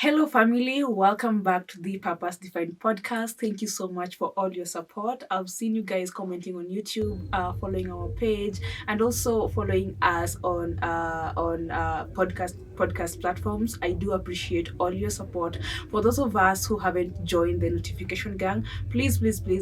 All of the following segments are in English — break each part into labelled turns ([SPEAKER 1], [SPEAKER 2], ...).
[SPEAKER 1] Hello, family. Welcome back to the Defined Podcast. Thank you so much for all your support. I've seen you guys commenting on YouTube, following our page, and also following us on podcast platforms. I do appreciate all your support. For those of us who haven't joined the notification gang, please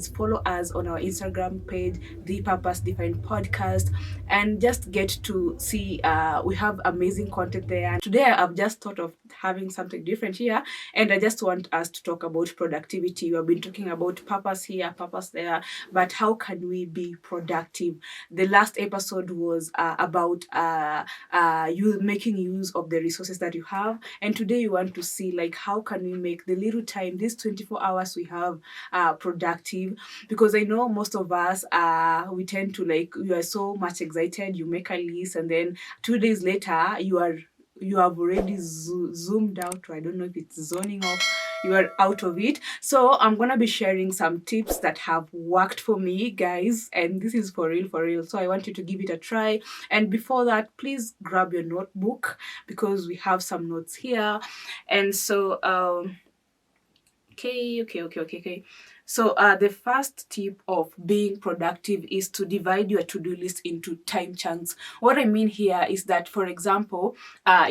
[SPEAKER 1] follow us on our Instagram page, the Defined Podcast, and just get to see. We have amazing content there. And today I've just thought of having something different here, and I just want us to talk about productivity. We have been talking about purpose here, purpose there, but how can we be productive? The last episode was about you making use of the resources that you have, and today you want to see like how can we make the little time, these 24 hours we have, productive. Because I know most of us we tend to, like, you are so much excited, you make a list, and then 2 days later you have already zoomed out, or I don't know if it's zoning off, you are out of it. So I'm gonna be sharing some tips that have worked for me, guys, and this is for real. So I want you to give it a try. And before that, please grab your notebook because we have some notes here. And so okay. So the first tip of being productive is to divide your to-do list into time chunks. What I mean here is that, for example,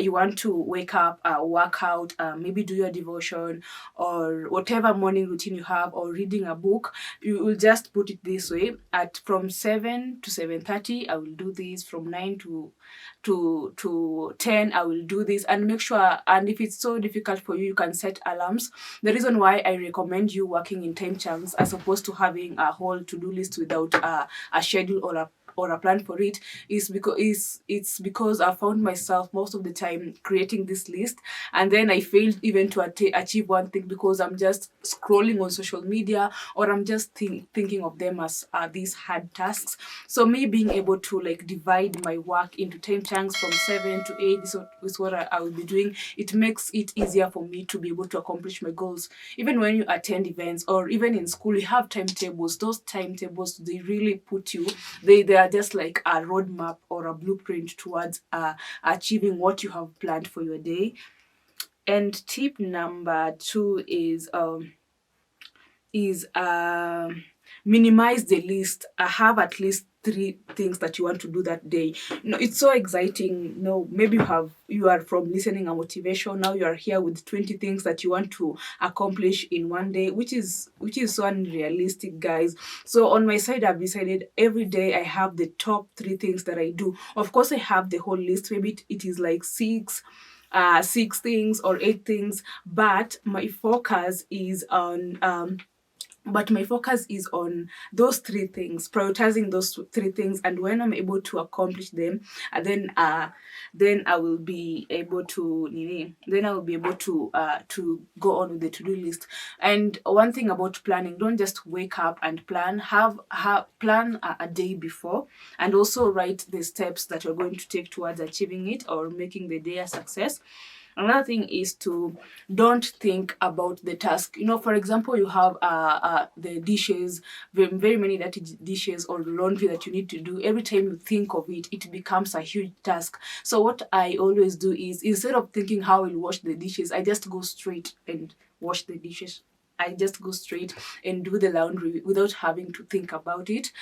[SPEAKER 1] you want to wake up, work out, maybe do your devotion or whatever morning routine you have, or reading a book. You will just put it this way: at from 7 to 7:30, I will do this. From 9 to 10, I will do this. And make sure, and if it's so difficult for you, you can set alarms. The reason why I recommend you working in time chunks as opposed to having a whole to-do list without a schedule or a plan for it is because I found myself most of the time creating this list, and then I failed even to achieve one thing because I'm just scrolling on social media, or I'm just thinking of them as these hard tasks. So me being able to like divide my work into time chunks from 7 to 8 is what I will be doing. It makes it easier for me to be able to accomplish my goals. Even when you attend events, or even in school, you have timetables. Those timetables, they really put you, they are just like a roadmap or a blueprint towards achieving what you have planned for your day. And tip number 2 is minimize the list. Have at least 3 things that you want to do that day. It's so exciting. Maybe you are from listening a motivation, now you are here with 20 things that you want to accomplish in one day, which is so unrealistic, guys. So on my side, I've decided every day I have the top 3 things that I do. Of course, I have the whole list. Maybe it is like 6 things or 8 things, but my focus is on those 3 things, prioritizing those 3 things. And when I'm able to accomplish them, then I will be able to go on with the to-do list. And one thing about planning: don't just wake up and plan. Plan a day before, and also write the steps that you're going to take towards achieving it or making the day a success. Another thing is to don't think about the task. For example, you have the dishes, very many dirty dishes or laundry that you need to do. Every time you think of it, it becomes a huge task. So what I always do is, instead of thinking how I'll wash the dishes, I just go straight and wash the dishes. I just go straight and do the laundry without having to think about it,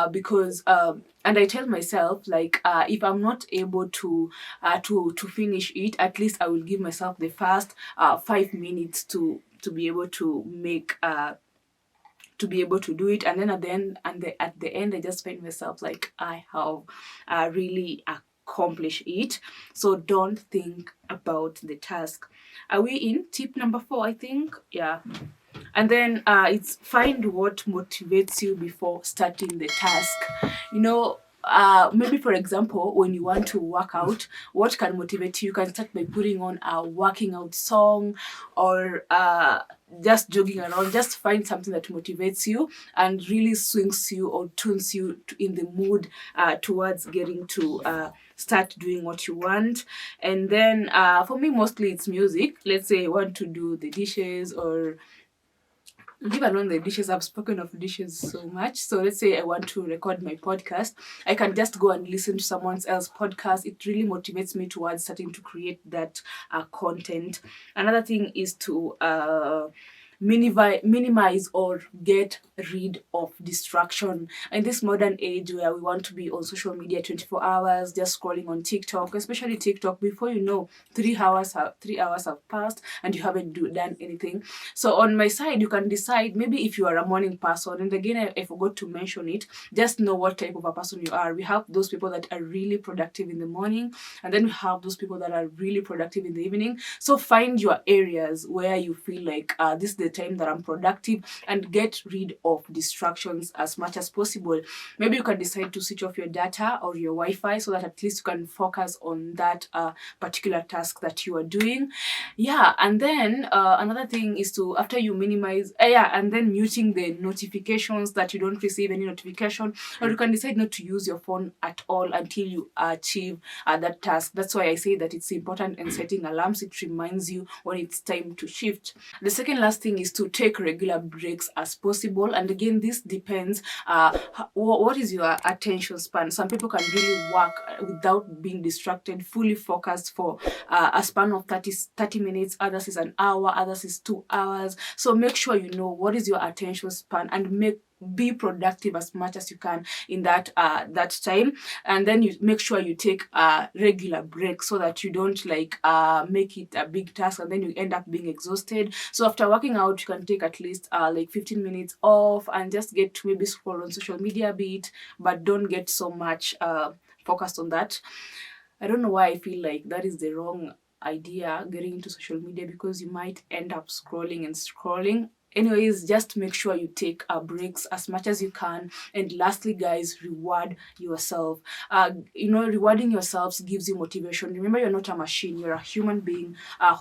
[SPEAKER 1] because and I tell myself, like, if I'm not able to finish it, at least I will give myself the first 5 minutes to be able to make to be able to do it. And then at the end, I just find myself like I have really accomplish it. So don't think about the task. Are we in tip number 4? I think, yeah. And then it's find what motivates you before starting the task. Maybe, for example, when you want to work out, what can motivate you? You can start by putting on a working out song, or just jogging around. Just find something that motivates you and really swings you or tunes you in the mood towards getting to start doing what you want. And then for me, mostly it's music. Let's say I want to do the dishes, or Leave alone the dishes. I've spoken of dishes so much. So let's say I want to record my podcast. I can just go and listen to someone else's podcast. It really motivates me towards starting to create that content. Another thing is to minimize or get rid of distraction. In this modern age where we want to be on social media 24 hours, just scrolling on TikTok, especially TikTok, before you know, 3 hours have passed and you haven't done anything. So on my side, you can decide, maybe if you are a morning person, and again, I forgot to mention it, just know what type of a person you are. We have those people that are really productive in the morning, and then we have those people that are really productive in the evening. So find your areas where you feel like this is the time that I'm productive, and get rid of distractions as much as possible. Maybe you can decide to switch off your data or your Wi-Fi so that at least you can focus on that particular task that you are doing. Yeah, and then another thing is to, after you minimize, and then muting the notifications, that you don't receive any notification, or you can decide not to use your phone at all until you achieve that task. That's why I say that it's important in setting alarms. It reminds you when it's time to shift. The second last thing is to take regular breaks as possible. And again, this depends what is your attention span. Some people can really work without being distracted, fully focused for a span of 30 minutes. Others is an hour, others is 2 hours. So make sure you know what is your attention span, and be productive as much as you can in that time. And then you make sure you take a regular break, so that you don't make it a big task and then you end up being exhausted. So after working out, you can take at least 15 minutes off and just get to maybe scroll on social media a bit, but don't get so much focused on that. I don't know why I feel like that is the wrong idea, getting into social media, because you might end up scrolling and scrolling. Anyways, just make sure you take breaks as much as you can. And lastly, guys, reward yourself. Rewarding yourselves gives you motivation. Remember, you're not a machine. You're a human being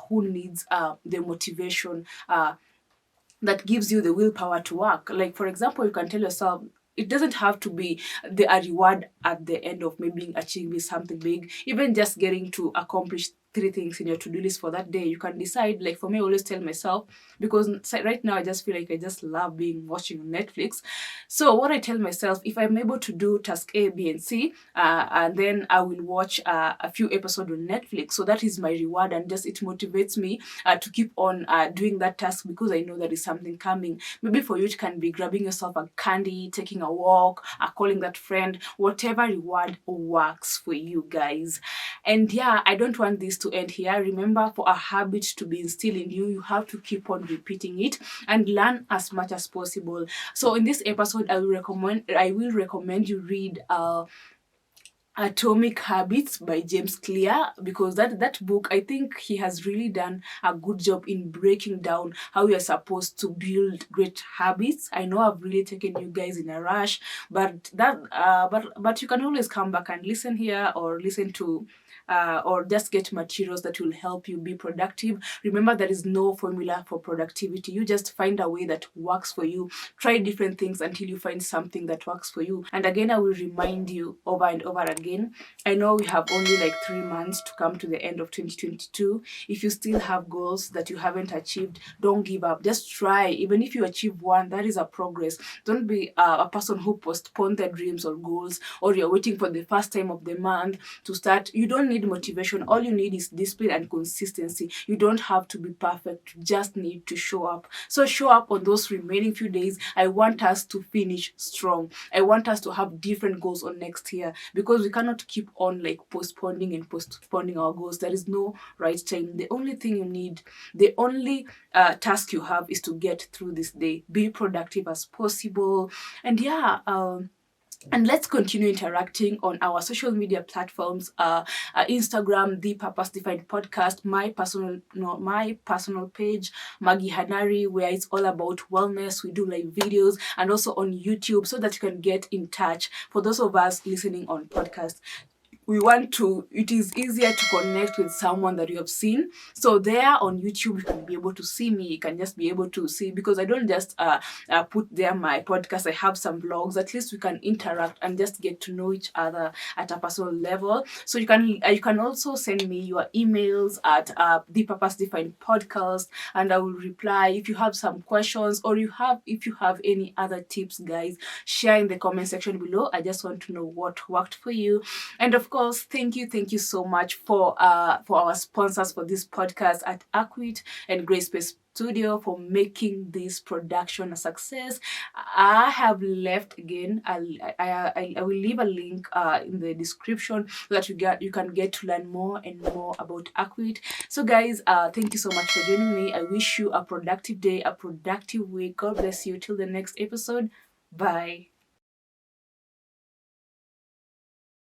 [SPEAKER 1] who needs the motivation that gives you the willpower to work. Like, for example, you can tell yourself, it doesn't have to be a reward at the end of maybe achieving something big. Even just getting to accomplish 3 things in your to-do list for that day, you can decide. Like for me, I always tell myself, because right now I just feel like I just love watching Netflix. So what I tell myself, if I'm able to do task A, B, and C, and then I will watch a few episodes on Netflix. So that is my reward, and just it motivates me to keep on doing that task, because I know there is something coming. Maybe for you, it can be grabbing yourself a candy, taking a walk, calling that friend, whatever reward works for you, guys. And yeah, I don't want this to end here. Remember, for a habit to be instilled in you, you have to keep on repeating it and learn as much as possible. So in this episode, I will recommend you read Atomic Habits by James Clear, because that book, I think he has really done a good job in breaking down how you're supposed to build great habits. I know I've really taken you guys in a rush, but you can always come back and listen here, or listen to or just get materials that will help you be productive. Remember, there is no formula for productivity. You just find a way that works for you. Try different things until you find something that works for you. And again, I will remind you over and over again, I know we have only 3 months to come to the end of 2022. If you still have goals that you haven't achieved, don't give up. Just try. Even if you achieve one, that is a progress. Don't be a person who postpones their dreams or goals, or you're waiting for the first time of the month to start. You don't need motivation. All you need is discipline and consistency. You don't have to be perfect. You just need to show up. So show up on those remaining few days. I want us to finish strong. I want us to have different goals on next year, because we cannot keep on postponing our goals. There is no right time. The only thing you need, the only task you have, is to get through this day. Be productive as possible. And yeah, and let's continue interacting on our social media platforms, Instagram, The Purpose Defined Podcast, my personal page, Maggie Hanari, where it's all about wellness. We do live videos, and also on YouTube, so that you can get in touch. For those of us listening on podcast, it is easier to connect with someone that you have seen. So there on YouTube, you can be able to see me. You can just be able to see, because I don't just put there my podcast. I have some vlogs. At least we can interact and just get to know each other at a personal level. So you can also send me your emails at the Purpose Defined Podcast, and I will reply. If you have some questions, or if you have any other tips, guys, share in the comment section below. I just want to know what worked for you. And of course, thank you so much for our sponsors for this podcast at Acquit and Grey Space Studio for making this production a success. I have left again. I will leave a link in the description so that you can get to learn more and more about Acquit. So guys, thank you so much for joining me. I wish you a productive day, a productive week. God bless you till the next episode. Bye.